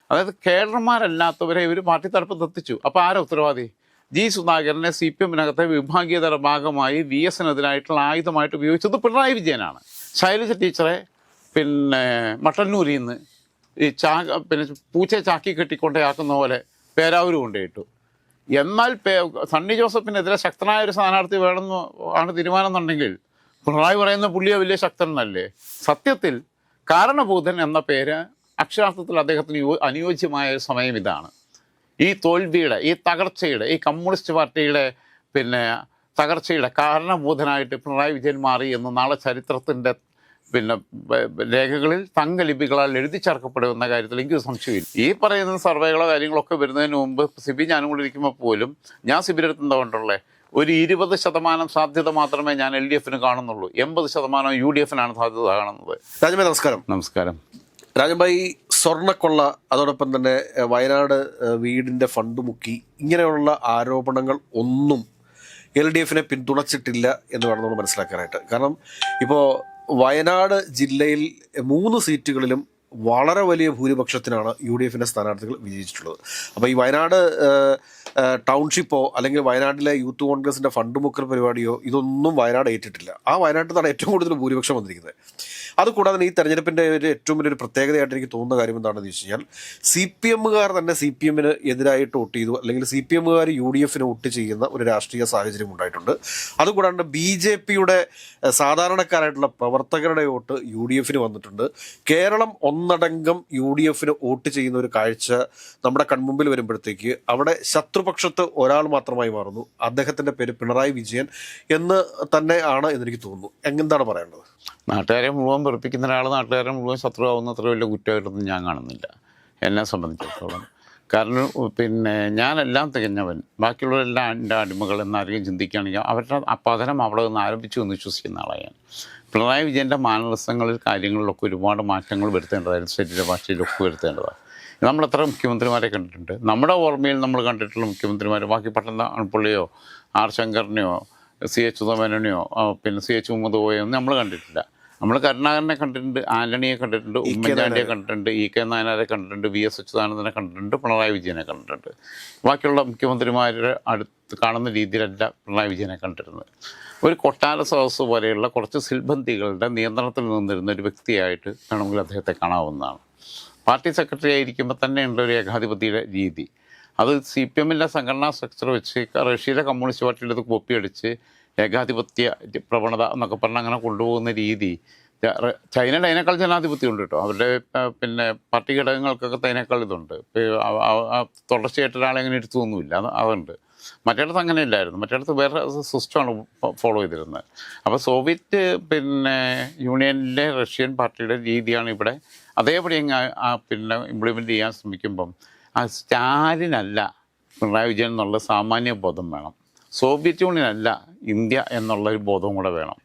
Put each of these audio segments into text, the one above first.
അതായത് കേഡർമാരല്ലാത്തവരെ ഇവർ പാർട്ടി തലപ്പത്ത് എത്തിച്ചു. അപ്പോൾ ആരാ ഉത്തരവാദി? ജി സുധാകരനെ CPM-നകത്തെ വിഭാഗീയതയുടെ ഭാഗമായി VS-നെതിരായിട്ടുള്ള ആയുധമായിട്ട് ഉപയോഗിച്ചത് പിണറായി വിജയനാണ്. ശൈലജ ടീച്ചറെ പിന്നെ മട്ടന്നൂരിൽ നിന്ന് ഈ പിന്നെ പൂച്ചയെ ചാക്കി കെട്ടിക്കൊണ്ടേയാക്കുന്ന പോലെ പേരാവൂർ കൊണ്ടുപോയിട്ടു. എന്നാൽ സണ്ണി ജോസഫിനെതിരെ ശക്തനായ ഒരു സ്ഥാനാർത്ഥി വേണമെന്ന് ആണ് തീരുമാനം എന്നുണ്ടെങ്കിൽ പിണറായി പറയുന്ന പുള്ളിയെ വലിയ ശക്തനല്ലേ? സത്യത്തിൽ കാരണഭൂതൻ എന്ന പേര് അക്ഷരാർത്ഥത്തിൽ അദ്ദേഹത്തിന് അനുയോജ്യമായ ഒരു സമയം ഇതാണ്. ഈ തോൽവിയുടെ, ഈ തകർച്ചയുടെ, ഈ കമ്മ്യൂണിസ്റ്റ് പാർട്ടിയുടെ പിന്നെ തകർച്ചയുടെ കാരണഭൂതനായിട്ട് പിണറായി വിജയൻ മാറി എന്ന് നാളെ ചരിത്രത്തിൻ്റെ പിന്നെ രേഖകളിൽ തങ്കലിപികളാൽ എഴുതി ചേർക്കപ്പെടുന്ന കാര്യത്തിൽ എനിക്കൊരു സംശയമില്ല. ഈ പറയുന്ന സർവേകളോ കാര്യങ്ങളൊക്കെ വരുന്നതിന് മുമ്പ് സിബി ഞാനും കൂടി ഇരിക്കുമ്പോൾ പോലും ഞാൻ സിബിയുടെ എന്താ കൊണ്ടുള്ളേ ഒരു 20% സാധ്യത മാത്രമേ ഞാൻ LDF-ന് കാണുന്നുള്ളൂ. 80% UDF-നാണ് സാധ്യത കാണുന്നത്. രാജൻഭായ് നമസ്കാരം. നമസ്കാരം. രാജൻഭായ്, സ്വർണ്ണക്കൊള്ള, അതോടൊപ്പം തന്നെ വയനാട് വീടിൻ്റെ ഫണ്ട് മുക്കി, ഇങ്ങനെയുള്ള ആരോപണങ്ങൾ ഒന്നും LDF-നെ പിന്തുണച്ചിട്ടില്ല എന്ന് വേണം നമ്മൾ മനസ്സിലാക്കാനായിട്ട്. കാരണം ഇപ്പോൾ വയനാട് ജില്ലയിൽ 3 സീറ്റുകളിലും വളരെ വലിയ ഭൂരിപക്ഷത്തിനാണ് UDF-ന്റെ സ്ഥാനാർത്ഥികൾ വിജയിച്ചിട്ടുള്ളത്. അപ്പോൾ ഈ വയനാട് ടൗൺഷിപ്പോ അല്ലെങ്കിൽ വയനാട്ടിലെ യൂത്ത് കോൺഗ്രസിൻ്റെ ഫണ്ട് മുക്കൽ പരിപാടിയോ ഇതൊന്നും വയനാട് ഏറ്റിട്ടില്ല. ആ വയനാട്ടിൽ നിന്നാണ് ഏറ്റവും കൂടുതൽ ഭൂരിപക്ഷം വന്നിരിക്കുന്നത്. അതുകൂടാതെ ഈ തെരഞ്ഞെടുപ്പിൻ്റെ ഒരു ഏറ്റവും വലിയൊരു പ്രത്യേകതയായിട്ട് എനിക്ക് തോന്നുന്ന കാര്യം എന്താണെന്ന് വെച്ച് കഴിഞ്ഞാൽ CPM-കാർ തന്നെ CPM-ന് എതിരായിട്ട് വോട്ട് ചെയ്തു, അല്ലെങ്കിൽ CPM-കാർ UDF-ന് വോട്ട് ചെയ്യുന്ന ഒരു രാഷ്ട്രീയ സാഹചര്യം ഉണ്ടായിട്ടുണ്ട്. അതുകൂടാണ്ട് BJP-യുടെ സാധാരണക്കാരായിട്ടുള്ള പ്രവർത്തകരുടെ വോട്ട് UDF-ന് വന്നിട്ടുണ്ട്. കേരളം ഒന്നടങ്കം UDF-ന് വോട്ട് ചെയ്യുന്ന ഒരു കാഴ്ച നമ്മുടെ കൺമുമ്പിൽ വരുമ്പോഴത്തേക്ക് അവിടെ ശത്രുപക്ഷത്ത് ഒരാൾ മാത്രമായി മാറുന്നു. അദ്ദേഹത്തിൻ്റെ പേര് പിണറായി വിജയൻ എന്ന് തന്നെ ആണ് എന്നെനിക്ക് തോന്നുന്നു. എന്താണ് പറയേണ്ടത്? നാട്ടുകാരെ മുഴുവൻ വെറുപ്പിക്കുന്ന ഒരാൾ നാട്ടുകാരെ മുഴുവൻ ശത്രുവാകുന്ന അത്ര വലിയ കുറ്റമായിട്ടൊന്നും ഞാൻ കാണുന്നില്ല എന്നെ സംബന്ധിച്ചിടത്തോളം. കാരണം പിന്നെ ഞാനെല്ലാം തികഞ്ഞവൻ, ബാക്കിയുള്ളവരെല്ലാം എൻ്റെ അടിമകൾ എന്നാരെങ്കിലും ചിന്തിക്കുകയാണെങ്കിൽ അവരുടെ പതനം അവിടെ നിന്ന് ആരംഭിച്ചു എന്ന് വിശ്വസിക്കുന്ന ആളാണ് ഞാൻ. പിണറായി വിജയൻ്റെ മാനദണ്ഡങ്ങളിൽ കാര്യങ്ങളിലൊക്കെ ഒരുപാട് മാറ്റങ്ങൾ വരുത്തേണ്ടതായിരുന്നു, ശരീരഭാഷയിലൊക്കെ വരുത്തേണ്ടതാണ്. നമ്മളെത്ര മുഖ്യമന്ത്രിമാരെ കണ്ടിട്ടുണ്ട്? നമ്മുടെ ഓർമ്മയിൽ നമ്മൾ കണ്ടിട്ടുള്ള മുഖ്യമന്ത്രിമാർ ബാക്കി പട്ടണപ്പള്ളിയോ ആർ ശങ്കറിനെയോ CH സുധമേനോനെയോ പിന്നെ CH മുഹമ്മദ് കോയോ ഒന്നും നമ്മൾ കണ്ടിട്ടില്ല. നമ്മൾ കരുണാകരനെ കണ്ടിട്ടുണ്ട്, ആന്റണിയെ കണ്ടിട്ടുണ്ട്, ഉമ്മൻചാണ്ടിയെ കണ്ടിട്ടുണ്ട്, EK നായനാരെ കണ്ടിട്ടുണ്ട്, VS അച്യുതാനന്ദനെ കണ്ടിട്ടുണ്ട്, പിണറായി വിജയനെ കണ്ടിട്ടുണ്ട്. ബാക്കിയുള്ള മുഖ്യമന്ത്രിമാരുടെ അടുത്ത് കാണുന്ന രീതിയിലല്ല പിണറായി വിജയനെ കണ്ടിരുന്നത്. ഒരു കൊട്ടാര സദസ്സ് പോലെയുള്ള കുറച്ച് സിൽബന്തികളുടെ നിയന്ത്രണത്തിൽ നിന്നിരുന്ന ഒരു വ്യക്തിയായിട്ട് വേണമെങ്കിൽ അദ്ദേഹത്തെ കാണാവുന്നതാണ്. പാർട്ടി സെക്രട്ടറി ആയിരിക്കുമ്പോൾ തന്നെയുള്ള ഒരു ഏകാധിപതിയുടെ രീതി, അത് CPM-ൻ്റെ സംഘടനാ സ്ട്രക്ചർ വെച്ച് റഷ്യയിലെ കമ്മ്യൂണിസ്റ്റ് പാർട്ടിയുടെ ഇത് കോപ്പിയടിച്ച് ഏകാധിപത്യ പ്രവണത എന്നൊക്കെ പറഞ്ഞ് അങ്ങനെ കൊണ്ടുപോകുന്ന രീതി. ചൈനയുടെ അതിനേക്കാൾ ജനാധിപത്യം ഉണ്ട് കേട്ടോ. അവരുടെ പിന്നെ പാർട്ടി ഘടകങ്ങൾക്കൊക്കെ അതിനേക്കാൾ ഇതുണ്ട്. തുടർച്ചയായിട്ട് ഒരാളെ അങ്ങനെ എടുത്തൊന്നുമില്ല, അതുണ്ട്. മറ്റേടത്ത് അങ്ങനെ ഇല്ലായിരുന്നു. മറ്റേടത്ത് വേറെ സിസ്റ്റമാണ് ഫോളോ ചെയ്തിരുന്നത്. അപ്പോൾ സോവിയറ്റ് പിന്നെ യൂണിയനിലെ റഷ്യൻ പാർട്ടിയുടെ രീതിയാണ് ഇവിടെ അതേപടി പിന്നെ ഇംപ്ലിമെൻറ്റ് ചെയ്യാൻ ശ്രമിക്കുമ്പം സ്റ്റാലിനല്ല പിണറായി വിജയൻ എന്നുള്ള സാമാന്യ ബോധം വേണം. സോവിയറ്റ് യൂണിയനല്ല ഇന്ത്യ എന്നുള്ളൊരു ബോധവും കൂടെ വേണം.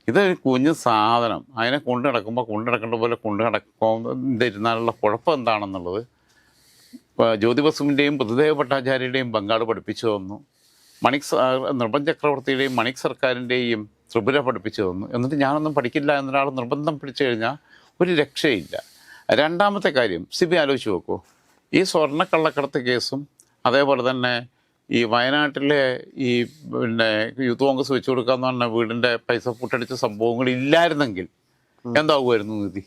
ഇതൊരു കുഞ്ഞു സാധനം, അതിനെ കൊണ്ടു നടക്കുമ്പോൾ കൊണ്ടു നടക്കേണ്ട പോലെ കൊണ്ടു നടക്കുമ്പോൾ കുഴപ്പം എന്താണെന്നുള്ളത് ജ്യോതി ബസുവിൻ്റെയും ബുദ്ധദേവ ഭട്ടാചാര്യയുടെയും ബംഗാൾ പഠിപ്പിച്ചു തന്നു. നിർബന്ധ ചക്രവർത്തിയുടെയും മണിക് സർക്കാരിൻ്റെയും ത്രിപുര പഠിപ്പിച്ചു തന്നു. എന്നിട്ട് ഞാനൊന്നും പഠിക്കില്ല എന്നൊരാൾ നിർബന്ധം പിടിച്ചു കഴിഞ്ഞാൽ ഒരു രക്ഷയില്ല. രണ്ടാമത്തെ കാര്യം, സിബി ആലോചിച്ച് നോക്കൂ. ഈ സ്വർണ്ണക്കള്ളക്കടത്ത് കേസും അതേപോലെ തന്നെ ഈ വയനാട്ടിലെ ഈ പിന്നെ യൂത്ത് കോൺഗ്രസ് വെച്ചു കൊടുക്കാന്ന് പറഞ്ഞ വീടിൻ്റെ പൈസ പൂട്ടടിച്ച സംഭവങ്ങളില്ലായിരുന്നെങ്കിൽ എന്താകുമായിരുന്നു നിധി?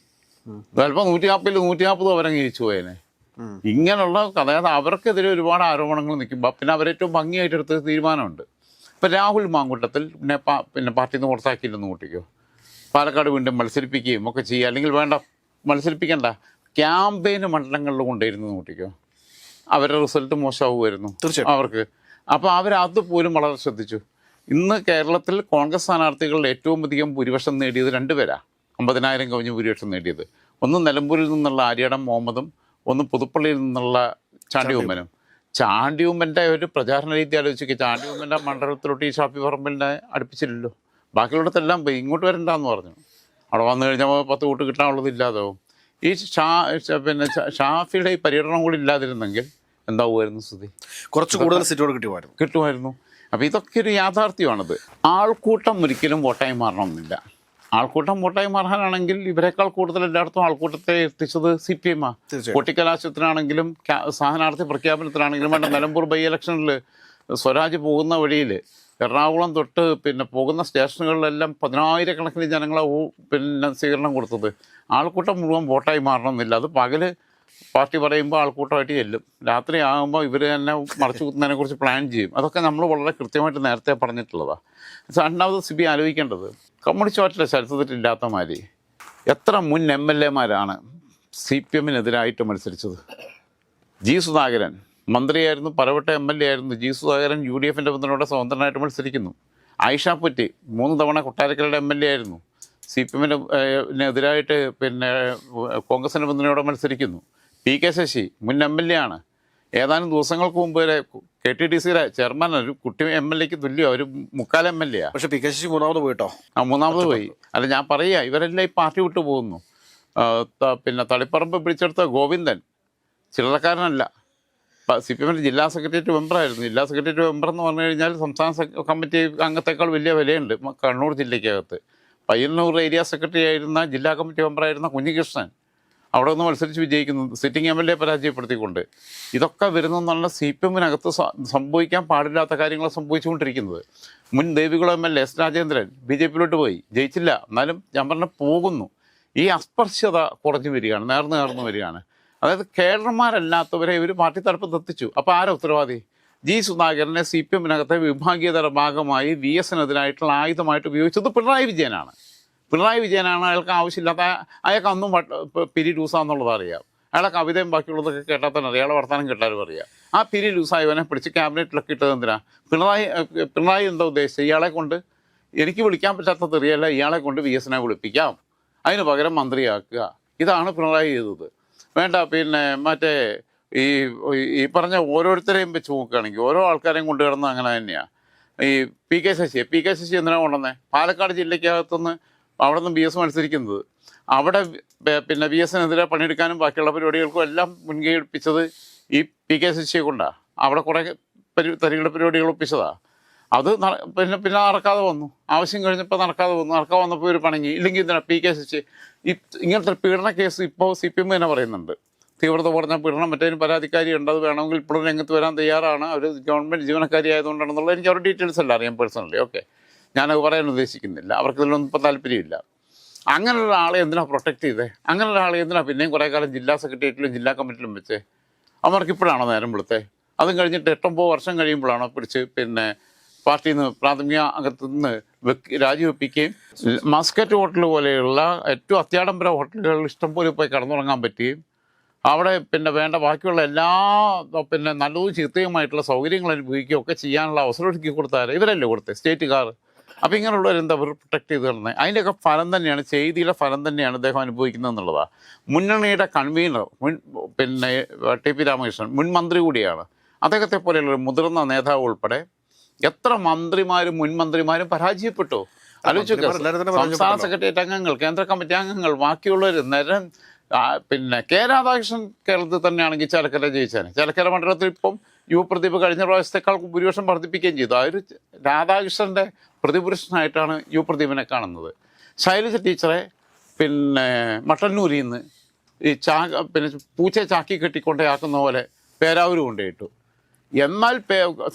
ചിലപ്പോൾ 140 അവരംഗീകരിച്ചു പോയേനെ. ഇങ്ങനെയുള്ള അതായത് അവർക്കെതിരെ ഒരുപാട് ആരോപണങ്ങൾ നിൽക്കുമ്പോൾ പിന്നെ അവരേറ്റവും ഭംഗിയായിട്ട് എടുത്ത തീരുമാനമുണ്ട്. ഇപ്പം രാഹുൽ മാങ്കൂട്ടത്തിൽ പിന്നെ പാർട്ടിയിൽ നിന്ന് പുറത്താക്കിയില്ലെന്ന് കൂട്ടിക്കോ, പാലക്കാട് വീണ്ടും മത്സരിപ്പിക്കുകയും ഒക്കെ ചെയ്യുക, അല്ലെങ്കിൽ വേണ്ട മത്സരിപ്പിക്കേണ്ട ക്യാമ്പയിന് മണ്ഡലങ്ങളിൽ കൊണ്ടുവരുന്നത് കൂട്ടിക്കോ, അവരുടെ റിസൾട്ട് മോശമാവുമായിരുന്നു തീർച്ചയായും അവർക്ക്. അപ്പോൾ അവരതുപോലും വളരെ ശ്രദ്ധിച്ചു. ഇന്ന് കേരളത്തിൽ കോൺഗ്രസ് സ്ഥാനാർത്ഥികളുടെ ഏറ്റവും അധികം ഭൂരിപക്ഷം നേടിയത് 2 പേരാണ്. 50,000 കവിഞ്ഞ് ഭൂരിപക്ഷം നേടിയത്. ഒന്ന് നിലമ്പൂരിൽ നിന്നുള്ള ആര്യടം മുഹമ്മദും ഒന്ന് പുതുപ്പള്ളിയിൽ നിന്നുള്ള ചാണ്ടിയുമ്മനും. ചാണ്ടിയുമ്മൻ്റെ ഒരു പ്രചാരണ രീതി ആലോചിക്കുക. ചാണ്ടിയുമ്മൻ്റെ മണ്ഡലത്തിലോട്ട് ഈ ഷാഫി പറമ്പിലിനെ അടുപ്പിച്ചില്ലല്ലോ. ബാക്കിയുള്ളടത്തെല്ലാം പോയി, ഇങ്ങോട്ട് വരണ്ടെന്ന് പറഞ്ഞു. അവിടെ വന്നു കഴിഞ്ഞാൽ 10 വോട്ട് കിട്ടാനുള്ളത് ഇല്ലാതാവും. ഈ പിന്നെ ഷാഫിയുടെ ഈ പര്യടനം കൂടി ഇല്ലാതിരുന്നെങ്കിൽ എന്താവുമായിരുന്നു സ്ഥിതി? കുറച്ച് കൂടുതൽ സീറ്റുകൾ കിട്ടുമായിരുന്നു. അപ്പോൾ ഇതൊക്കെ ഒരു യാഥാർത്ഥ്യമാണത്. ആൾക്കൂട്ടം ഒരിക്കലും വോട്ടായി മാറണമെന്നില്ല. ആൾക്കൂട്ടം വോട്ടായി മാറാനാണെങ്കിൽ ഇവരെക്കാൾ കൂടുതൽ എല്ലായിടത്തും ആൾക്കൂട്ടത്തെ എത്തിച്ചത് CPM. തീർച്ചയായും. കൊട്ടിക്കലാശത്തിനാണെങ്കിലും സ്ഥാനാർത്ഥി പ്രഖ്യാപനത്തിനാണെങ്കിലും വേണ്ട നിലമ്പൂർ ബൈ ഇലക്ഷനിൽ സ്വരാജ് പോകുന്ന വഴിയിൽ എറണാകുളം തൊട്ട് പിന്നെ പോകുന്ന സ്റ്റേഷനുകളിലെല്ലാം 10,000-കണക്കിന് ജനങ്ങളെ പിന്നെ സ്വീകരണം കൊടുത്തത്. ആൾക്കൂട്ടം മുഴുവൻ വോട്ടായി മാറണമെന്നില്ല. അത് പകല് പാർട്ടി പറയുമ്പോൾ ആൾക്കൂട്ടമായിട്ട് ചെല്ലും, രാത്രി ആകുമ്പോൾ ഇവർ തന്നെ മറച്ചു കുത്തുന്നതിനെ കുറിച്ച് പ്ലാൻ ചെയ്യും. അതൊക്കെ നമ്മൾ വളരെ കൃത്യമായിട്ട് നേരത്തെ പറഞ്ഞിട്ടുള്ളതാണ്. രണ്ടാമത് സിബി ആലോചിക്കേണ്ടത്, കമ്മ്യൂണിസ്റ്റ് പാർട്ടിയുടെ ചരിത്രത്തിലില്ലാത്ത മാതിരി എത്ര മുൻ MLA-മാരാണ് CPM-നെതിരായിട്ട് മത്സരിച്ചത്. ജി സുധാകരൻ മന്ത്രിയായിരുന്നു, പലവട്ട MLA ആയിരുന്നു. ജി സുധാകരൻ UDF-ൻ്റെ പിന്തുണയോടെ സ്വതന്ത്രനായിട്ട് മത്സരിക്കുന്നു. ആയിഷ പൊറ്റി 3 തവണ കൊട്ടാരക്കരയുടെ MLA ആയിരുന്നു. CPM-നെതിരായിട്ട് പിന്നെ കോൺഗ്രസിൻ്റെ പിന്തുണയോടെ മത്സരിക്കുന്നു. PK ശശി മുൻ MLA ആണ്. ഏതാനും ദിവസങ്ങൾക്ക് മുമ്പ് വരെ KTDC-യുടെ ചെയർമാൻ, ഒരു കുട്ടി MLA-ക്ക് തുല്യം, ഒരു മുക്കാൽ MLA. പക്ഷെ PK ശശി മൂന്നാമത് പോയിട്ടോ. മൂന്നാമത് പോയി. അല്ല, ഞാൻ പറയുക, ഇവരെല്ലാം ഈ പാർട്ടി വിട്ടു പോകുന്നു. പിന്നെ തളിപ്പറമ്പ് പിടിച്ചെടുത്ത ഗോവിന്ദൻ ചില്ലറക്കാരനല്ല. CPM-ൻ്റെ ജില്ലാ സെക്രട്ടേറിയറ്റ് മെമ്പറായിരുന്നു. ജില്ലാ സെക്രട്ടേറിയറ്റ് മെമ്പർ എന്ന് പറഞ്ഞു കഴിഞ്ഞാൽ സംസ്ഥാന കമ്മിറ്റി അംഗത്തേക്കാൾ വലിയ വിലയുണ്ട് കണ്ണൂർ ജില്ലയ്ക്കകത്ത്. പയ്യന്നൂർ ഏരിയ സെക്രട്ടറി ആയിരുന്ന ജില്ലാ കമ്മിറ്റി മെമ്പറായിരുന്ന കുഞ്ഞികൃഷ്ണൻ അവിടെ നിന്ന് മത്സരിച്ച് വിജയിക്കുന്നു, സിറ്റിംഗ് MLA പരാജയപ്പെടുത്തിക്കൊണ്ട്. ഇതൊക്കെ വരുന്നതെന്നുള്ള CPM-നകത്ത് സംഭവിക്കാൻ പാടില്ലാത്ത കാര്യങ്ങൾ സംഭവിച്ചുകൊണ്ടിരിക്കുന്നത്. മുൻ ദേവികുളം MLA S. രാജേന്ദ്രൻ BJP-യിലോട്ട് പോയി, ജയിച്ചില്ല. എന്നാലും ഞാൻ പറഞ്ഞ പോകുന്നു. ഈ അസ്പർശ്യത കുറഞ്ഞു വരികയാണ്, നേർന്നു വരികയാണ്. അതായത് കേഡർമാരല്ലാത്തവരെ ഇവർ പാർട്ടി തലപ്പത്ത് എത്തിച്ചു. അപ്പോൾ ആരാ ഉത്തരവാദി? ജി സുധാകരനെ CPM-നകത്തെ വിഭാഗീയതയുടെ ഭാഗമായി VS-നെതിരായിട്ടുള്ള ആയുധമായിട്ട് ഉപയോഗിച്ചത് പിണറായി വിജയനാണ്. അയാൾക്ക് ആവശ്യമില്ലാത്ത, അയാൾക്ക് അന്നും പിരി ലൂസാന്നുള്ളത് അറിയാം. അയാളെ കവിതയും ബാക്കിയുള്ളതൊക്കെ കേട്ടാൽ തന്നെ അറിയാം, അയാളെ വർത്തമാനം കേട്ടാലും അറിയാം. ആ പിരി ലൂസായവനെ പിടിച്ച് ക്യാബിനറ്റിലൊക്കെ ഇട്ടത് എന്തിനാ? പിണറായി എന്താ ഉദ്ദേശിച്ചത്? ഇയാളെ കൊണ്ട്, എനിക്ക് വിളിക്കാൻ പറ്റാത്ത തെറിയല്ല, ഇയാളെ കൊണ്ട് VS-നെ വിളിപ്പിക്കാം, അതിന് പകരം മന്ത്രിയാക്കുക. ഇതാണ് പിണറായി ചെയ്തത്. വേണ്ട, പിന്നെ മറ്റേ ഈ പറഞ്ഞ ഓരോരുത്തരെയും വെച്ച് നോക്കുകയാണെങ്കിൽ ഓരോ ആൾക്കാരെയും കൊണ്ടുവരുന്നത് അങ്ങനെ തന്നെയാണ്. ഈ PK ശശി എന്തിനാണ് കൊണ്ടുവന്നേ? പാലക്കാട് ജില്ലയ്ക്കകത്തുനിന്ന് അവിടെ നിന്ന് BS മത്സരിക്കുന്നത്. അവിടെ പിന്നെ VS-നെതിരെ പണിയെടുക്കാനും ബാക്കിയുള്ള പരിപാടികൾക്കും എല്ലാം മുൻകൈ എടുപ്പിച്ചത് ഈ PK ശശിയെ കൊണ്ടാണ്. അവിടെ കുറേ തരികളുടെ പരിപാടികൾ ഒപ്പിച്ചതാണ്. അത് പിന്നെ നടക്കാതെ വന്നു. ആവശ്യം കഴിഞ്ഞപ്പോൾ നടക്കാതെ വന്നപ്പോൾ ഒരു പണങ്ങി. ഇല്ലെങ്കിൽ എന്തിനാ PK ശശി ഇങ്ങനത്തെ പീഡന കേസ് ഇപ്പോൾ CPM തന്നെ പറയുന്നുണ്ട്. തീവ്രത കുറഞ്ഞ പീഡനം, മറ്റേതിന് പരാതിക്കാരി ഉണ്ട്, അത് വേണമെങ്കിൽ ഇപ്പോഴും രംഗത്ത് വരാൻ തയ്യാറാണ്, അവർ ഗവൺമെൻറ് ജീവനക്കാരി ആയതുകൊണ്ടാണെന്നുള്ളത് എനിക്ക് അവരുടെ ഡീറ്റെയിൽസ് എല്ലാം അറിയാം പേഴ്സണലി. ഓക്കെ, ഞാനത് പറയാൻ ഉദ്ദേശിക്കുന്നില്ല, അവർക്ക് ഇതിലൊന്നും ഇപ്പോൾ താല്പര്യമില്ല. അങ്ങനെയുള്ള ആളെ എന്തിനാണ് പ്രൊട്ടക്റ്റ് ചെയ്തേ? അങ്ങനെയുള്ള ആളെ എന്തിനാണ് പിന്നെയും കുറേ കാലം ജില്ലാ സെക്രട്ടേറിയറ്റിലും ജില്ലാ കമ്മിറ്റിയിലും വെച്ചേ? അവർക്ക് ഇപ്പോഴാണോ നേരം വിളുത്തേ? അതും കഴിഞ്ഞിട്ട് 8-9 വർഷം കഴിയുമ്പോഴാണോ പിടിച്ച് പിന്നെ പാർട്ടിയിൽ നിന്ന് പ്രാഥമിക അംഗത്തു നിന്ന് രാജിവെപ്പിക്കുകയും മസ്കറ്റ് ഹോട്ടൽ പോലെയുള്ള ഏറ്റവും അത്യാഡംബര ഹോട്ടലുകളിൽ ഇഷ്ടംപോലെ പോയി കടന്നുറങ്ങാൻ പറ്റുകയും അവിടെ പിന്നെ വേണ്ട ബാക്കിയുള്ള എല്ലാ പിന്നെ നല്ലതും ചീത്തയുമായിട്ടുള്ള സൗകര്യങ്ങൾ അനുഭവിക്കുകയും ഒക്കെ ചെയ്യാനുള്ള അവസരം ഒരുക്കി കൊടുത്താൽ ഇവരല്ലേ കൊടുത്തത്, സ്റ്റേറ്റുകാർ. അപ്പോൾ ഇങ്ങനെയുള്ളവരെന്താ പ്രൊട്ടക്ട് ചെയ്ത് തരുന്നത്? അതിൻ്റെയൊക്കെ ഫലം തന്നെയാണ്, ചെയ്തിയുടെ ഫലം തന്നെയാണ് അദ്ദേഹം അനുഭവിക്കുന്നത് എന്നുള്ളതാണ്. മുന്നണിയുടെ കൺവീനർ പിന്നെ TP രാമകൃഷ്ണൻ മുൻ മന്ത്രി കൂടിയാണ്. അദ്ദേഹത്തെ പോലെയുള്ള മുതിർന്ന നേതാവ് ഉൾപ്പെടെ എത്ര മന്ത്രിമാരും മുൻ മന്ത്രിമാരും പരാജയപ്പെട്ടു. ആലോചിച്ചു. സംസ്ഥാന സെക്രട്ടേറിയറ്റ് അംഗങ്ങൾ, കേന്ദ്ര കമ്മിറ്റി അംഗങ്ങൾ, ബാക്കിയുള്ളവർ പിന്നെ K. രാധാകൃഷ്ണൻ കേരളത്തിൽ തന്നെയാണെങ്കിൽ ചേലക്കര ജയിച്ചാണ്. ചേലക്കര മണ്ഡലത്തിൽ ഇപ്പം യുവപ്രതിഭ കഴിഞ്ഞ പ്രാവശ്യത്തെക്കാൾ ഭൂരിപക്ഷം വർദ്ധിപ്പിക്കുകയും ചെയ്തു. ആ ഒരു രാധാകൃഷ്ണൻ്റെ പ്രതിപുരുഷനായിട്ടാണ് യുവപ്രതിഭനെ കാണുന്നത്. ശൈലജ ടീച്ചറെ പിന്നെ മട്ടന്നൂരിൽ നിന്ന് ഈ പിന്നെ പൂച്ചയെ ചാക്കി കെട്ടിക്കൊണ്ടേയാക്കുന്ന പോലെ പേരാവൂർ കൊണ്ടുപോയിട്ടു. എന്നാൽ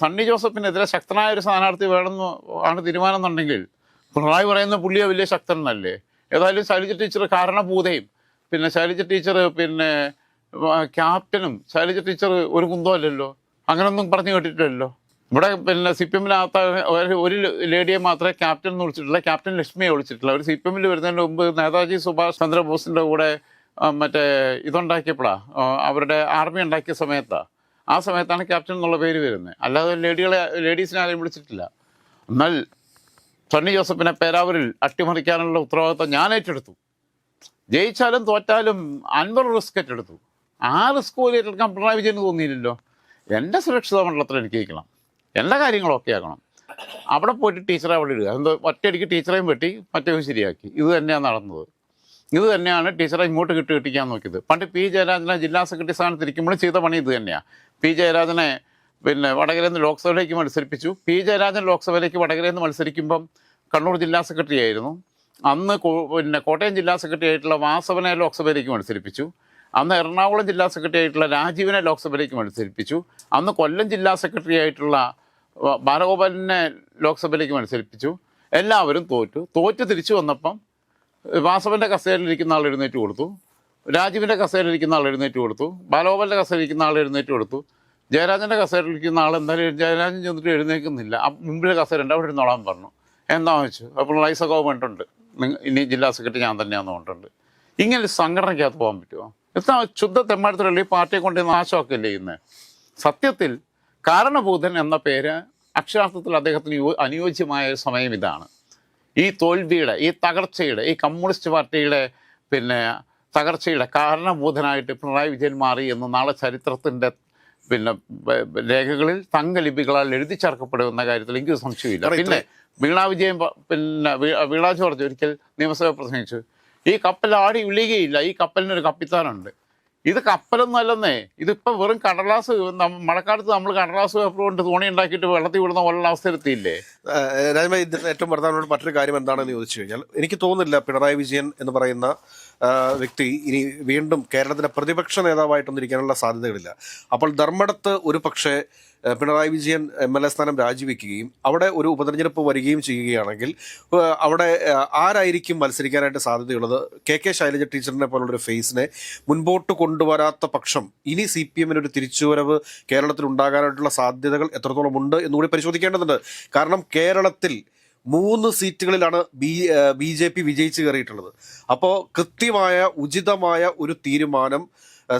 സണ്ണി ജോസഫിനെതിരെ ശക്തനായ ഒരു സ്ഥാനാർത്ഥി വേണമെന്ന് ആണ് തീരുമാനം എന്നുണ്ടെങ്കിൽ പിണറായി പറയുന്ന പുള്ളിയെ വലിയ ശക്തനല്ലേ? ഏതായാലും ശൈലജ ടീച്ചർ കാരണഭൂതയും പിന്നെ ശൈലജ ടീച്ചർ പിന്നെ ക്യാപ്റ്റനും ശൈലജ ടീച്ചർ ഒരു കുന്തമല്ലല്ലോ, അങ്ങനൊന്നും പറഞ്ഞു കേട്ടിട്ടില്ലല്ലോ. ഇവിടെ പിന്നെ CPM-നകത്ത് ഒരു ലേഡിയെ മാത്രമേ ക്യാപ്റ്റൻ എന്ന് വിളിച്ചിട്ടില്ല, ക്യാപ്റ്റൻ ലക്ഷ്മിയെ വിളിച്ചിട്ടില്ല. അവർ CPM-ൽ വരുന്നതിന് മുമ്പ് നേതാജി സുഭാഷ് ചന്ദ്രബോസിൻ്റെ കൂടെ മറ്റേ ഇതുണ്ടാക്കിയപ്പോഴാണ്, അവരുടെ ആർമി ഉണ്ടാക്കിയ സമയത്താണ്. ആ സമയത്താണ് ക്യാപ്റ്റൻ എന്നുള്ള പേര് വരുന്നത്. അല്ലാതെ ലേഡീസിനെ ആരെയും വിളിച്ചിട്ടില്ല. എന്നാൽ സണ്ണി ജോസഫിനെ പേരാവൂരിൽ അട്ടിമറിക്കാനുള്ള ഉത്തരവാദിത്വം ഞാൻ ഏറ്റെടുത്തു. ജയിച്ചാലും തോറ്റാലും അൻവർ റിസ്ക് ഏറ്റെടുത്തു. ആ റിസ്ക് പോലും ഏറ്റെടുക്കാൻ പിണറായി വിജയന് തോന്നിയില്ലല്ലോ. എൻ്റെ സുരക്ഷിത മണ്ഡലത്തിൽ എനിക്ക് ജയിക്കണം, എല്ലാ കാര്യങ്ങളൊക്കെ ആക്കണം. അവിടെ പോയിട്ട് ടീച്ചറെ അവിടെ ഇടുക, എന്തോ ഒറ്റയടിക്ക് ടീച്ചറേയും വെട്ടി മറ്റേവും ശരിയാക്കി. ഇത് തന്നെയാണ് നടന്നത്. ഇത് തന്നെയാണ് ടീച്ചറെ ഇങ്ങോട്ട് കിട്ടിക്കാൻ നോക്കിയത്. പണ്ട് P. ജയരാജനെ ജില്ലാ സെക്രട്ടറി സ്ഥാനത്തിരിക്കുമ്പോഴും ചെയ്ത പണി ഇത് തന്നെയാണ്. P. ജയരാജനെ പിന്നെ വടകരയിൽ നിന്ന് ലോക്സഭയിലേക്ക് മത്സരിപ്പിച്ചു. P. ജയരാജൻ ലോക്സഭയിലേക്ക് വടകരയിൽ നിന്ന് മത്സരിക്കുമ്പം കണ്ണൂർ ജില്ലാ സെക്രട്ടറി ആയിരുന്നു. അന്ന് പിന്നെ കോട്ടയം ജില്ലാ സെക്രട്ടറി ആയിട്ടുള്ള വാസവനെ ലോക്സഭയിലേക്ക് മത്സരിപ്പിച്ചു. അന്ന് എറണാകുളം ജില്ലാ സെക്രട്ടറി ആയിട്ടുള്ള രാജീവിനെ ലോക്സഭയിലേക്ക് മത്സരിപ്പിച്ചു. അന്ന് കൊല്ലം ജില്ലാ സെക്രട്ടറി ആയിട്ടുള്ള ബാലഗോപാലിനെ ലോക്സഭയിലേക്ക് മത്സരിപ്പിച്ചു. എല്ലാവരും തോറ്റ് തിരിച്ചു വന്നപ്പം വാസവൻ്റെ കസേരയിലിരിക്കുന്ന ആൾ എഴുന്നേറ്റ് കൊടുത്തു, രാജീവിൻ്റെ കസേരയിലിരിക്കുന്ന ആൾ എഴുന്നേറ്റ് കൊടുത്തു, ബാലഗോപാലിൻ്റെ കസേരയിലിരിക്കുന്ന ആൾ എഴുന്നേറ്റ് കൊടുത്തു. ജയരാജൻ്റെ കസേരയിലിരിക്കുന്ന ആൾ എന്തായാലും ജയരാജൻ ചെന്നിട്ട് എഴുന്നേൽക്കുന്നില്ല. മുമ്പിലെ കസേരയുണ്ട്, അവിടെ ഇരുന്നോളാൻ പറഞ്ഞു. എന്താണെന്ന് വെച്ചു. അപ്പോൾ റൈസൊക്കെ വേണ്ടിട്ടുണ്ട്, ഇനി ജില്ലാ സെക്രട്ടറി ഞാൻ തന്നെയാണെന്ന് പറഞ്ഞിട്ടുണ്ട്. ഇങ്ങനെ സംഘടനയ്ക്കകത്ത് പോകാൻ പറ്റുമോ? എത്ര ശുദ്ധ തെമ്മാടത്തിലുള്ള ഈ പാർട്ടിയെ കൊണ്ട് നാശമൊക്കെയല്ലേ ഇന്ന്. സത്യത്തിൽ കാരണഭൂതൻ എന്ന പേര് അക്ഷരാർത്ഥത്തിൽ അദ്ദേഹത്തിന് അനുയോജ്യമായ സമയം ഇതാണ്. ഈ തോൽവിയുടെ, ഈ തകർച്ചയുടെ, ഈ കമ്മ്യൂണിസ്റ്റ് പാർട്ടിയുടെ പിന്നെ തകർച്ചയുടെ കാരണഭൂതനായിട്ട് പിണറായി വിജയൻ മാറി എന്ന് നാളെ ചരിത്രത്തിൻ്റെ പിന്നെ രേഖകളിൽ തങ്കലിപികളാൽ എഴുതി ചേർക്കപ്പെടുന്ന കാര്യത്തിൽ എനിക്ക് സംശയമില്ല. പിന്നെ വീണാ വിജയൻ പിന്നെ വീണാ ജോർജ് ഒരിക്കൽ നിയമസഭ പ്രസംഗിച്ചു, ഈ കപ്പൽ ആടി വിളിയുകയില്ല, ഈ കപ്പലിനൊരു കപ്പിത്താനുണ്ട്. ഇത് കപ്പലൊന്നും അല്ലെന്നേ, ഇതിപ്പോൾ വെറും കടലാസ്. മഴക്കാലത്ത് നമ്മൾ കടലാസ് പേപ്പർ കൊണ്ട് തോണി ഉണ്ടാക്കിയിട്ട് വെള്ളത്തിൽ വിടുന്ന പോലുള്ള അവസ്ഥയിലെത്തിയില്ലേ. രാജമായി ഇതിന് ഏറ്റവും പ്രധാനപ്പെട്ട മറ്റൊരു കാര്യം എന്താണെന്ന് ചോദിച്ചു കഴിഞ്ഞാൽ, എനിക്ക് തോന്നുന്നില്ല പിണറായി വിജയൻ എന്ന് പറയുന്ന വ്യക്തി ഇനി വീണ്ടും കേരളത്തിൻ്റെ പ്രതിപക്ഷ നേതാവായിട്ടൊന്നിരിക്കാനുള്ള സാധ്യതകളില്ല. അപ്പോൾ ധർമ്മടത്ത് ഒരു പക്ഷേ പിണറായി വിജയൻ MLA സ്ഥാനം രാജിവെക്കുകയും അവിടെ ഒരു ഉപതെരഞ്ഞെടുപ്പ് വരികയും ചെയ്യുകയാണെങ്കിൽ അവിടെ ആരായിരിക്കും മത്സരിക്കാനായിട്ട് സാധ്യതയുള്ളത്? KK ശൈലജ ടീച്ചറിനെ പോലുള്ളൊരു ഫേസിനെ മുൻപോട്ട് കൊണ്ടുവരാത്ത പക്ഷം ഇനി CPM ഒരു തിരിച്ചുവരവ് കേരളത്തിൽ ഉണ്ടാകാനായിട്ടുള്ള സാധ്യതകൾ എത്രത്തോളം ഉണ്ട് എന്നുകൂടി പരിശോധിക്കേണ്ടതുണ്ട്. കാരണം കേരളത്തിൽ 3 സീറ്റുകളിലാണ് BJP വിജയിച്ച് കയറിയിട്ടുള്ളത്. അപ്പോൾ കൃത്യമായ ഉചിതമായ ഒരു തീരുമാനം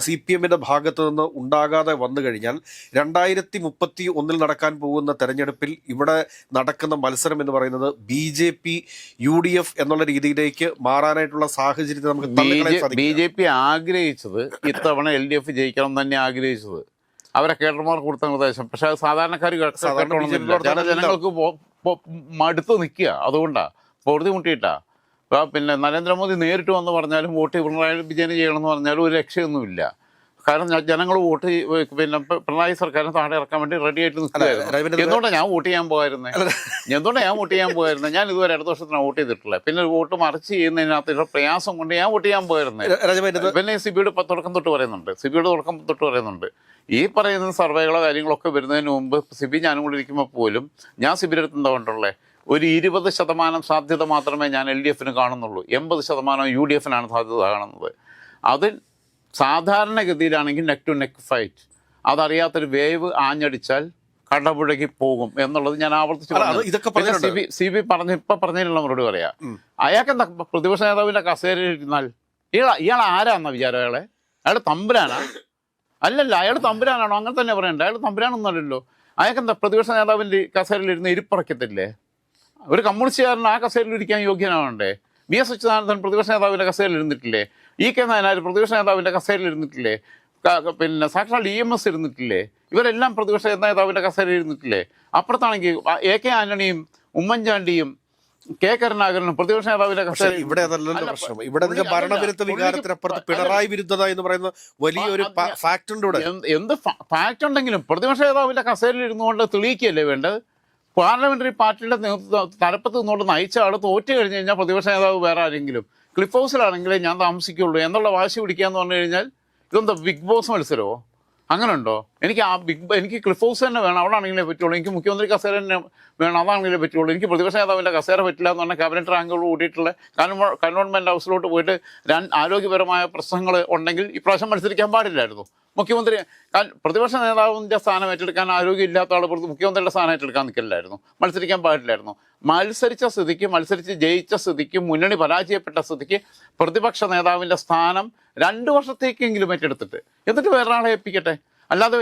CPM-ന്റെ ഭാഗത്ത് നിന്ന് ഉണ്ടാകാതെ വന്നു കഴിഞ്ഞാൽ 2031 നടക്കാൻ പോകുന്ന തെരഞ്ഞെടുപ്പിൽ ഇവിടെ നടക്കുന്ന മത്സരം എന്ന് പറയുന്നത് BJP UDF എന്നുള്ള രീതിയിലേക്ക് മാറാനായിട്ടുള്ള സാഹചര്യത്തെ നമുക്ക് തള്ളിക്കളയാൻ സാധിക്കില്ല. BJP ആഗ്രഹിച്ചത് ഇത്തവണ LDF ജയിക്കണം തന്നെ ആഗ്രഹിച്ചത്, അവരെ കേഡർമാർ കൊടുത്ത നിർദ്ദേശം. പക്ഷെ അത് സാധാരണക്കാർ ജനങ്ങൾക്ക് മടുത്ത് നിൽക്കുക. അതുകൊണ്ടാണ് പൊറുതി മുട്ടിയിട്ടാ. പിന്നെ നരേന്ദ്രമോദി നേരിട്ട് വന്ന് പറഞ്ഞാലും വോട്ട് പിണറായി വിജയന് ചെയ്യണമെന്ന് പറഞ്ഞാലും ഒരു രക്ഷയൊന്നുമില്ല. കാരണം ജനങ്ങൾ വോട്ട് പിന്നെ പിണറായി സർക്കാരിനെ താഴെ ഇറക്കാൻ വേണ്ടി റെഡി ആയിട്ട് നിൽക്കുകയായിരുന്നു. എന്തുകൊണ്ടാണ് ഞാൻ വോട്ട് ചെയ്യാൻ പോകായിരുന്നത്? ഞാൻ ഇതുവരെ അടുത്ത വർഷത്തിനാണ് വോട്ട് ചെയ്തിട്ടുള്ളത്. പിന്നെ വോട്ട് മറിച്ച് ചെയ്യുന്നതിനകത്തുള്ള പ്രയാസം കൊണ്ട് ഞാൻ വോട്ട് ചെയ്യാൻ പോയിരുന്നത്. പിന്നെ സിബിയുടെ തുടക്കം തൊട്ട് പറയുന്നുണ്ട് ഈ പറയുന്ന സർവേകളോ കാര്യങ്ങളൊക്കെ വരുന്നതിന് മുമ്പ് സിബി ഞാനും കൂടി ഇരിക്കുമ്പോൾ പോലും ഞാൻ സിബിയുടെ അടുത്ത് എന്താ കൊണ്ടുള്ളത്, ഒരു 20% സാധ്യത മാത്രമേ ഞാൻ LDF-ന് കാണുന്നുള്ളൂ. 80% UDF-നാണ് സാധ്യത കാണുന്നത്. അതിൽ സാധാരണഗതിയിലാണെങ്കിൽ നെക്ക് ടു നെക്ക് ഫൈറ്റ്. അതറിയാത്തൊരു വേവ് ആഞ്ഞടിച്ചാൽ കടപുഴകി പോകും എന്നുള്ളത് ഞാൻ ആവർത്തിച്ച് CB പറഞ്ഞതിനുള്ള മറുപടി പറയാം. അയാൾക്ക് എന്താ പ്രതിപക്ഷ നേതാവിൻ്റെ കസേരയിൽ ഇരുന്നാൽ ഇയാൾ ആരാന്ന വിചാരം? അയാൾ തമ്പുരാനാ? അല്ലല്ല, അയാൾ തമ്പുരാനാണോ? അങ്ങനെ തന്നെ പറയണ്ട. അയാൾ തമ്പുരാനൊന്നുമല്ലല്ലോ. അയാൾക്ക് എന്താ പ്രതിപക്ഷ നേതാവിൻ്റെ കസേരയിലിരുന്ന് ഇരിപ്പറക്കത്തില്ലേ? ഒരു കമ്മ്യൂണിസ്റ്റുകാരൻ ആ കസേരയിൽ ഇരിക്കാൻ യോഗ്യനാവണ്ടേ? VS അച്യുതാനന്ദൻ പ്രതിപക്ഷ നേതാവിൻ്റെ കസേരയിൽ ഇരുന്നിട്ടില്ലേ? EK നായനാർ പ്രതിപക്ഷ നേതാവിൻ്റെ കസേരയിൽ ഇരുന്നിട്ടില്ലേ? പിന്നെ സാക്ഷാൽ EMS ഇരുന്നിട്ടില്ലേ? ഇവരെല്ലാം പ്രതിപക്ഷ നേതാവിൻ്റെ കസേരയിൽ ഇരുന്നിട്ടില്ലേ? അപ്പുറത്താണെങ്കിൽ AK ആന്റണിയും ഉമ്മൻചാണ്ടിയും K കരുണാകരനും പ്രതിപക്ഷ നേതാവിൻ്റെ കസേര. ഇവിടെ അതല്ലല്ലോ പ്രശ്നം. ഇവിടെ ഭരണവിരുദ്ധ വികാരത്തിനപ്പുറത്ത് പിണറായി വിരുദ്ധത എന്ന് പറയുന്ന വലിയൊരു ഫാക്ട് ഉണ്ട്. ഇവിടെ എന്ത് ഫാക്ട് ഉണ്ടെങ്കിലും പ്രതിപക്ഷ നേതാവിൻ്റെ കസേരയിൽ ഇരുന്നുകൊണ്ട് തെളിയിക്കുകയല്ലേ വേണ്ടത്? പാർലമെന്ററി പാർട്ടിയുടെ തലപ്പത്ത് നിന്നുകൊണ്ട് നയിച്ച ആൾ തോറ്റ് കഴിഞ്ഞ് കഴിഞ്ഞാൽ പ്രതിപക്ഷ നേതാവ് വേറെ ആരെങ്കിലും ക്ലിഫ് ഹൗസിലാണെങ്കിലേ ഞാൻ താമസിക്കുള്ളൂ എന്നുള്ള വാശി പിടിക്കാന്ന് പറഞ്ഞു കഴിഞ്ഞാൽ ഇതെന്താ ബിഗ് ബോസ് മത്സരമോ? അങ്ങനെ ഉണ്ടോ? എനിക്ക് ക്ലിഫ് ഹൗസ് തന്നെ വേണം, അവിടെ ആണെങ്കിലേ പറ്റുള്ളൂ. എനിക്ക് മുഖ്യമന്ത്രി കസേര തന്നെ വേണം, അതാണെങ്കിലേ പറ്റുള്ളൂ. എനിക്ക് പ്രതിപക്ഷ നേതാവിൻ്റെ കസേര പറ്റില്ല എന്ന് പറഞ്ഞാൽ ക്യാബിനറ്റ് റാങ്കോട് കൂടിയിട്ടുള്ള കന്റോൺമെൻറ് ഹൗസിലോട്ട് പോയിട്ട് ആരോഗ്യപരമായ പ്രശ്നങ്ങൾ ഉണ്ടെങ്കിൽ ഇപ്രാവശ്യം മത്സരിക്കാൻ പാടില്ലായിരുന്നു. മുഖ്യമന്ത്രി പ്രതിപക്ഷ നേതാവിൻ്റെ സ്ഥാനം ഏറ്റെടുക്കാൻ ആരോഗ്യമില്ലാത്ത ആൾ മുഖ്യമന്ത്രിയുടെ സ്ഥാനം ഏറ്റെടുക്കാൻ നിൽക്കില്ലായിരുന്നു, മത്സരിക്കാൻ പാടില്ലായിരുന്നു. മത്സരിച്ച് ജയിച്ച സ്ഥിതിക്ക്, മുന്നണി പരാജയപ്പെട്ട സ്ഥിതിക്ക് പ്രതിപക്ഷ നേതാവിൻ്റെ സ്ഥാനം 2 വർഷത്തേക്കെങ്കിലും ഏറ്റെടുത്തിട്ട് എന്നിട്ട് വേറൊരാളെ ഏൽപ്പിക്കട്ടെ. അല്ലാതെ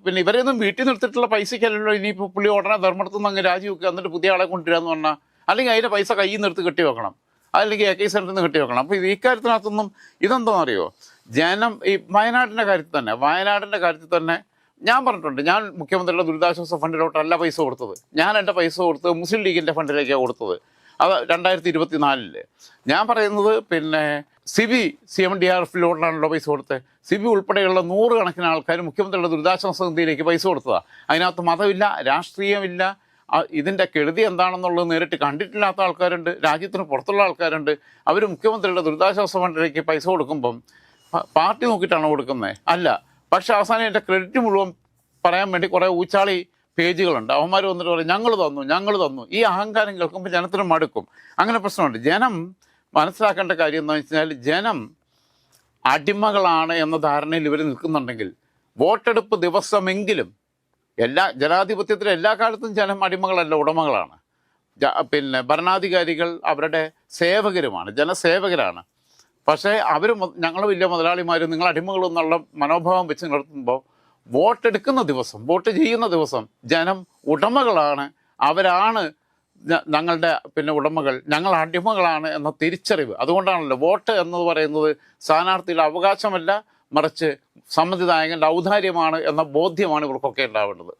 പിന്നെ ഇവരെയൊന്നും വീട്ടിൽ നിർത്തിയിട്ടുള്ള പൈസയ്ക്കല്ലല്ലോ ഇനിയിപ്പോൾ പുള്ളി ഉടനെ ധർമ്മടത്തുനിന്ന് അങ്ങ് രാജിവെക്കുക, എന്നിട്ട് പുതിയ ആളെ കൊണ്ടുവരാമെന്ന് പറഞ്ഞാൽ. അല്ലെങ്കിൽ അതിൻ്റെ പൈസ കയ്യിൽ നിർത്തി കെട്ടി വെക്കണം, അല്ലെങ്കിൽ AK സെൻറ്ററിൽ നിന്ന് കെട്ടി വെക്കണം. അപ്പോൾ ഈ കാര്യത്തിനകത്തൊന്നും ഇതെന്താണെന്ന് അറിയോ? ഈ വയനാടിൻ്റെ കാര്യത്തിൽ തന്നെ ഞാൻ പറഞ്ഞിട്ടുണ്ട്, ഞാൻ മുഖ്യമന്ത്രിയുടെ ദുരിതാശ്വാസ ഫണ്ടിലോട്ടല്ല പൈസ കൊടുത്തത്. ഞാൻ എൻ്റെ പൈസ കൊടുത്തത് മുസ്ലിം ലീഗിൻ്റെ ഫണ്ടിലേക്കാണ് കൊടുത്തത്. അത് 2024 ഞാൻ പറയുന്നത് പിന്നെ CMDRF-ലോട്ടാണല്ലോ പൈസ കൊടുത്തത്. CB ഉൾപ്പെടെയുള്ള 100 കണക്കിന് ആൾക്കാർ മുഖ്യമന്ത്രിയുടെ ദുരിതാശ്വാസ നിധിയിലേക്ക് പൈസ കൊടുത്തതാണ്. അതിനകത്ത് മതമില്ല, രാഷ്ട്രീയമില്ല, ഇതിൻ്റെ കെടുതി എന്താണെന്നുള്ളത് നേരിട്ട് കണ്ടിട്ടില്ലാത്ത ആൾക്കാരുണ്ട്, രാജ്യത്തിന് പുറത്തുള്ള ആൾക്കാരുണ്ട്. അവർ മുഖ്യമന്ത്രിയുടെ ദുരിതാശ്വാസ ഫണ്ടിലേക്ക് പൈസ കൊടുക്കുമ്പം പാർട്ടി നോക്കിയിട്ടാണോ കൊടുക്കുന്നത്? അല്ല. പക്ഷേ അവസാനം എൻ്റെ ക്രെഡിറ്റ് മുഴുവൻ പറയാൻ വേണ്ടി കുറേ ഊച്ചാളി പേജുകളുണ്ട്. അവന്മാർ വന്നിട്ട് പറയും ഞങ്ങൾ തന്നു. ഈ അഹങ്കാരം കേൾക്കുമ്പോൾ ജനത്തിന് മടുക്കും. അങ്ങനെ പ്രശ്നമുണ്ട്. ജനം മനസ്സിലാക്കേണ്ട കാര്യം എന്ന് വെച്ചാൽ ജനം അടിമകളാണ് എന്ന ധാരണയിൽ ഇവർ നിൽക്കുന്നുണ്ടെങ്കിൽ വോട്ടെടുപ്പ് ദിവസമെങ്കിലും ജനാധിപത്യത്തിലെ എല്ലാ കാലത്തും ജനം അടിമകളല്ല, ഉടമകളാണ്. പിന്നെ ഭരണാധികാരികൾ അവരുടെ സേവകരുമാണ്, ജനസേവകരാണ്. പക്ഷേ അവർ ഞങ്ങൾ വലിയ മുതലാളിമാരും നിങ്ങൾ അടിമകളെന്നുള്ള മനോഭാവം വെച്ച് നിർത്തുമ്പോൾ വോട്ടെടുക്കുന്ന ദിവസം, വോട്ട് ചെയ്യുന്ന ദിവസം ജനം ഉടമകളാണ്, അവരാണ് ഞങ്ങളുടെ ഉടമകൾ, ഞങ്ങൾ അടിമകളാണ് എന്ന തിരിച്ചറിവ്. അതുകൊണ്ടാണല്ലോ വോട്ട് എന്ന് പറയുന്നത് സ്ഥാനാർത്ഥിയുടെ അവകാശമല്ല, മറിച്ച് സമ്മതിദായകൻ്റെ ഔദാര്യമാണ് എന്ന ബോധ്യമാണ് ഇവർക്കൊക്കെ ഉണ്ടാവേണ്ടത്.